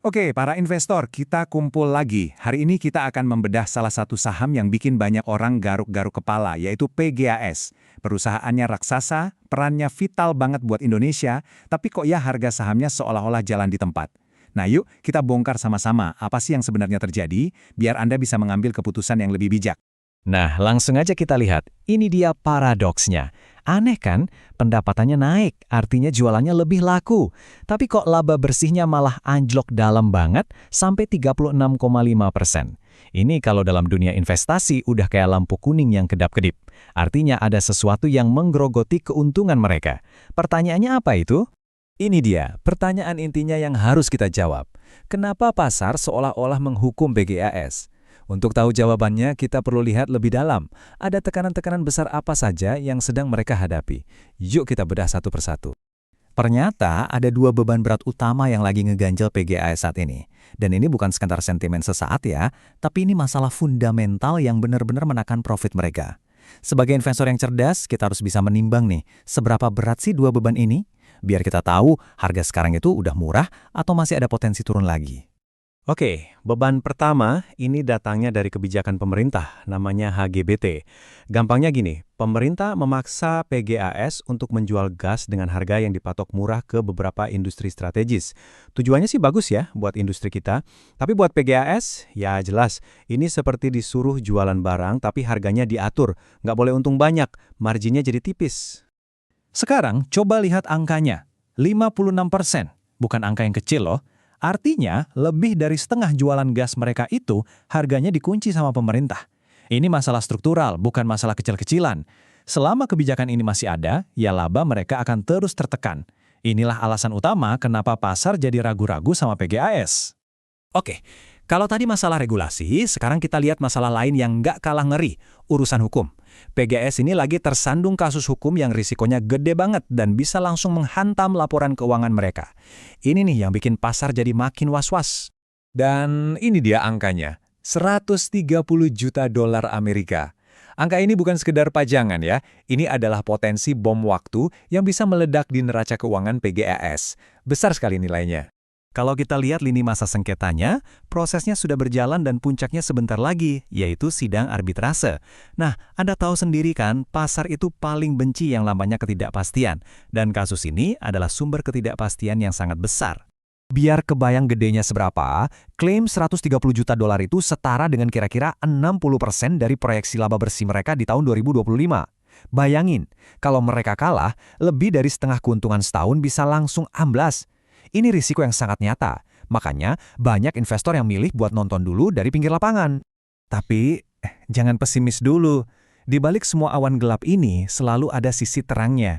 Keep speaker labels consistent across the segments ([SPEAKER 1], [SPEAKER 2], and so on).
[SPEAKER 1] Oke, para investor, kita kumpul lagi. Hari ini kita akan membedah salah satu saham yang bikin banyak orang garuk-garuk kepala, yaitu PGAS. Perusahaannya raksasa, perannya vital banget buat Indonesia, tapi kok ya harga sahamnya seolah-olah jalan di tempat. Nah yuk, kita bongkar sama-sama apa sih yang sebenarnya terjadi, biar Anda bisa mengambil keputusan yang lebih bijak.
[SPEAKER 2] Nah, langsung aja kita lihat. Ini dia paradoksnya. Aneh kan? Pendapatannya naik, artinya jualannya lebih laku. Tapi kok laba bersihnya malah anjlok dalam banget sampai 36,5%. Ini kalau dalam dunia investasi udah kayak lampu kuning yang kedap-kedip. Artinya ada sesuatu yang menggerogoti keuntungan mereka. Pertanyaannya apa itu? Ini dia, pertanyaan intinya yang harus kita jawab. Kenapa pasar seolah-olah menghukum PGAS? Untuk tahu jawabannya, kita perlu lihat lebih dalam. Ada tekanan-tekanan besar apa saja yang sedang mereka hadapi. Yuk kita bedah satu persatu. Ternyata ada dua beban berat utama yang lagi ngeganjel PGAS saat ini. Dan ini bukan sekedar sentimen sesaat ya, tapi ini masalah fundamental yang benar-benar menekan profit mereka. Sebagai investor yang cerdas, kita harus bisa menimbang nih, seberapa berat sih dua beban ini? Biar kita tahu harga sekarang itu udah murah atau masih ada potensi turun lagi. Oke, beban pertama ini datangnya dari kebijakan pemerintah, namanya HGBT. Gampangnya gini, pemerintah memaksa PGAS untuk menjual gas dengan harga yang dipatok murah ke beberapa industri strategis. Tujuannya sih bagus ya buat industri kita, tapi buat PGAS, ya jelas, ini seperti disuruh jualan barang tapi harganya diatur, nggak boleh untung banyak, marginnya jadi tipis. Sekarang coba lihat angkanya, 56%, bukan angka yang kecil loh. Artinya, lebih dari setengah jualan gas mereka itu harganya dikunci sama pemerintah. Ini masalah struktural, bukan masalah kecil-kecilan. Selama kebijakan ini masih ada, ya laba mereka akan terus tertekan. Inilah alasan utama kenapa pasar jadi ragu-ragu sama PGAS. Oke, kalau tadi masalah regulasi, sekarang kita lihat masalah lain yang nggak kalah ngeri, urusan hukum. PGAS ini lagi tersandung kasus hukum yang risikonya gede banget dan bisa langsung menghantam laporan keuangan mereka. Ini nih yang bikin pasar jadi makin was-was. Dan ini dia angkanya, 130 juta dolar Amerika. Angka ini bukan sekedar pajangan ya, ini adalah potensi bom waktu yang bisa meledak di neraca keuangan PGAS. Besar sekali nilainya. Kalau kita lihat lini masa sengketanya, prosesnya sudah berjalan dan puncaknya sebentar lagi, yaitu sidang arbitrase. Nah, Anda tahu sendiri kan, pasar itu paling benci yang namanya ketidakpastian. Dan kasus ini adalah sumber ketidakpastian yang sangat besar. Biar kebayang gedenya seberapa, klaim 130 juta dolar itu setara dengan kira-kira 60% dari proyeksi laba bersih mereka di tahun 2025. Bayangin, kalau mereka kalah, lebih dari setengah keuntungan setahun bisa langsung amblas. Ini risiko yang sangat nyata, makanya banyak investor yang milih buat nonton dulu dari pinggir lapangan. Tapi, jangan pesimis dulu. Di balik semua awan gelap ini, selalu ada sisi terangnya.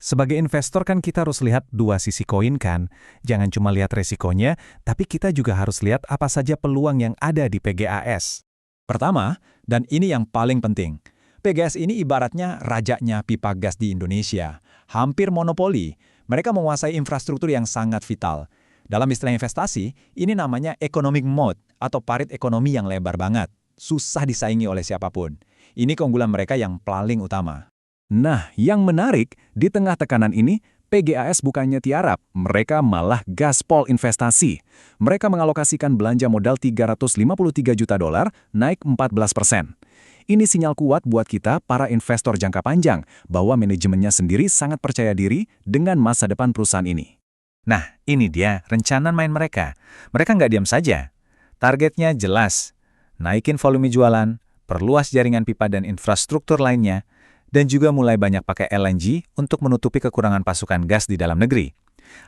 [SPEAKER 2] Sebagai investor kan kita harus lihat dua sisi koin kan. Jangan cuma lihat resikonya, tapi kita juga harus lihat apa saja peluang yang ada di PGAS. Pertama, dan ini yang paling penting, PGAS ini ibaratnya rajanya pipa gas di Indonesia. Hampir monopoli. Mereka menguasai infrastruktur yang sangat vital. Dalam istilah investasi, ini namanya economic moat atau parit ekonomi yang lebar banget. Susah disaingi oleh siapapun. Ini keunggulan mereka yang paling utama. Nah, yang menarik, di tengah tekanan ini, PGAS bukannya tiarap, mereka malah gaspol investasi. Mereka mengalokasikan belanja modal 353 juta dolar, naik 14%. Ini sinyal kuat buat kita, para investor jangka panjang, bahwa manajemennya sendiri sangat percaya diri dengan masa depan perusahaan ini. Nah, ini dia rencana main mereka. Mereka nggak diam saja. Targetnya jelas. Naikin volume jualan, perluas jaringan pipa dan infrastruktur lainnya, dan juga mulai banyak pakai LNG untuk menutupi kekurangan pasukan gas di dalam negeri.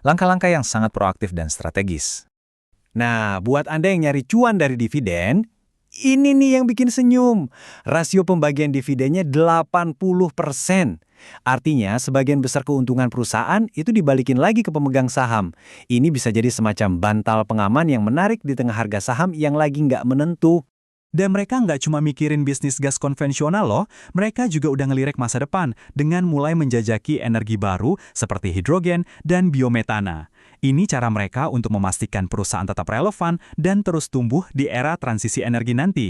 [SPEAKER 2] Langkah-langkah yang sangat proaktif dan strategis. Nah, buat Anda yang nyari cuan dari dividen, ini nih yang bikin senyum. Rasio pembagian dividennya 80%. Artinya, sebagian besar keuntungan perusahaan itu dibalikin lagi ke pemegang saham. Ini bisa jadi semacam bantal pengaman yang menarik di tengah harga saham yang lagi nggak menentu. Dan mereka nggak cuma mikirin bisnis gas konvensional loh, mereka juga udah ngelirik masa depan dengan mulai menjajaki energi baru seperti hidrogen dan biometana. Ini cara mereka untuk memastikan perusahaan tetap relevan dan terus tumbuh di era transisi energi nanti.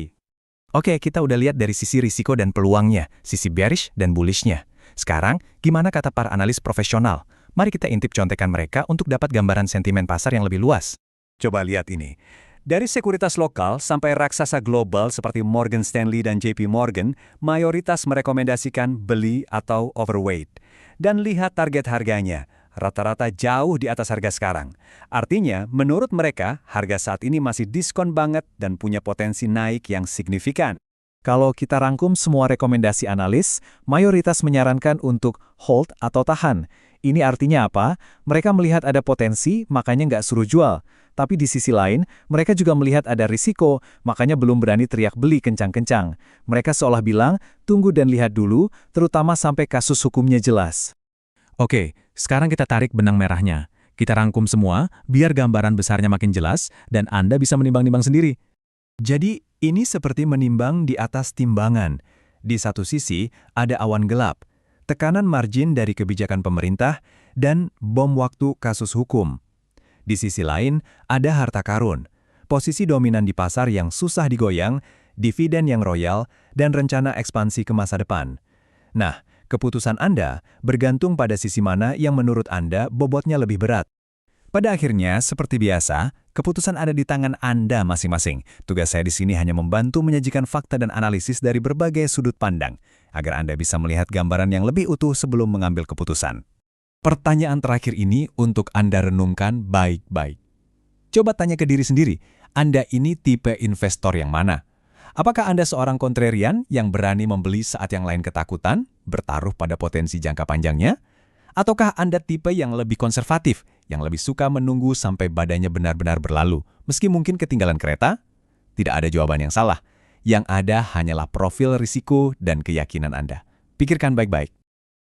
[SPEAKER 2] Oke, kita udah lihat dari sisi risiko dan peluangnya, sisi bearish dan bullishnya. Sekarang, gimana kata para analis profesional? Mari kita intip contekan mereka untuk dapat gambaran sentimen pasar yang lebih luas.
[SPEAKER 1] Coba lihat ini. Dari sekuritas lokal sampai raksasa global seperti Morgan Stanley dan JP Morgan, mayoritas merekomendasikan beli atau overweight. Dan lihat target harganya, rata-rata jauh di atas harga sekarang. Artinya, menurut mereka, harga saat ini masih diskon banget dan punya potensi naik yang signifikan.
[SPEAKER 2] Kalau kita rangkum semua rekomendasi analis, mayoritas menyarankan untuk hold atau tahan. Ini artinya apa? Mereka melihat ada potensi, makanya nggak suruh jual. Tapi di sisi lain, mereka juga melihat ada risiko, makanya belum berani teriak beli kencang-kencang. Mereka seolah bilang, tunggu dan lihat dulu, terutama sampai kasus hukumnya jelas.
[SPEAKER 3] Oke, sekarang kita tarik benang merahnya. Kita rangkum semua, biar gambaran besarnya makin jelas, dan Anda bisa menimbang-nimbang sendiri.
[SPEAKER 1] Jadi, ini seperti menimbang di atas timbangan. Di satu sisi, ada awan gelap, tekanan margin dari kebijakan pemerintah, dan bom waktu kasus hukum. Di sisi lain, ada harta karun, posisi dominan di pasar yang susah digoyang, dividen yang royal, dan rencana ekspansi ke masa depan. Nah, keputusan Anda bergantung pada sisi mana yang menurut Anda bobotnya lebih berat. Pada akhirnya, seperti biasa, keputusan ada di tangan Anda masing-masing. Tugas saya di sini hanya membantu menyajikan fakta dan analisis dari berbagai sudut pandang, agar Anda bisa melihat gambaran yang lebih utuh sebelum mengambil keputusan. Pertanyaan terakhir ini untuk Anda renungkan baik-baik. Coba tanya ke diri sendiri, Anda ini tipe investor yang mana? Apakah Anda seorang kontrarian yang berani membeli saat yang lain ketakutan, bertaruh pada potensi jangka panjangnya? Ataukah Anda tipe yang lebih konservatif, yang lebih suka menunggu sampai badainya benar-benar berlalu, meski mungkin ketinggalan kereta? Tidak ada jawaban yang salah. Yang ada hanyalah profil risiko dan keyakinan Anda. Pikirkan baik-baik.